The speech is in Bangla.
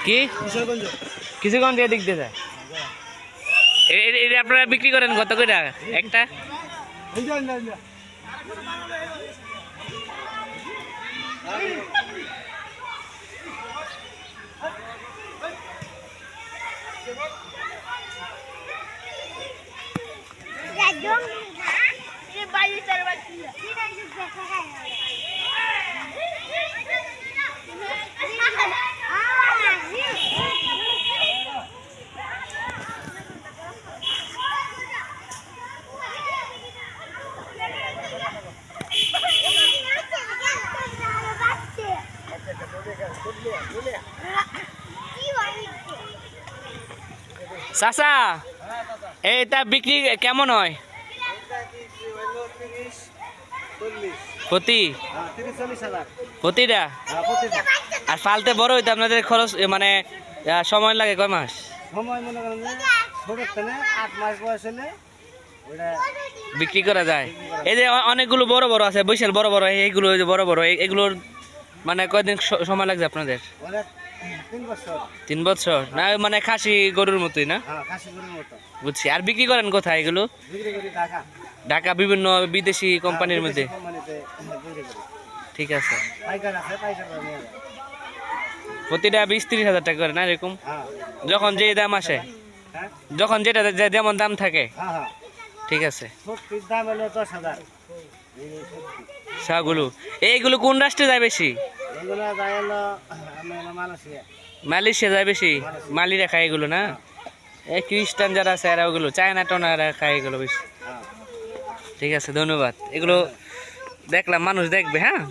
কি কিছুক্ষণ দিয়ে দিক দিয়ে যায় আপনারা বিক্রি করেন কত করে একটা? চাচা এইটা বিক্রি কেমন হয় প্রতিটা? আর ফালতে বড় হইতে আপনাদের খরচ মানে সময় লাগে কয় মাস? সময় মনে করেন 8 মাস বয়স হলে বিক্রি করা যায়। এই যে অনেকগুলো বড় বড় আছে বিশাল বড় বড়, এইগুলো বড় বড়, এগুলোর মানে কয়দিন সময় লাগছে আপনাদের? 3 বছর না? মানে খাসি গরুর মতোই না? বুঝছি। আর বিক্রি করেন কোথায় এগুলো? ঢাকা বিভিন্ন বিদেশি কোম্পানির মধ্যে। ঠিক আছে। প্রতিটা 20-30 হাজার টাকা করে না এরকম? যখন যে দাম আসে, যখন যেটা যেমন দাম থাকে। ঠিক আছে। সবগুলো এইগুলো কোন রাষ্ট্রে যায় বেশি? মালয়েশিয়া যায় বেশি। মালিরা খায় এগুলো না? এই খ্রিস্টান যারা আছে এরা ওগুলো, চায়না টনারা খায় এগুলো বেশি। ঠিক আছে, ধন্যবাদ। এগুলো দেখলাম মানুষ দেখবে। হ্যাঁ।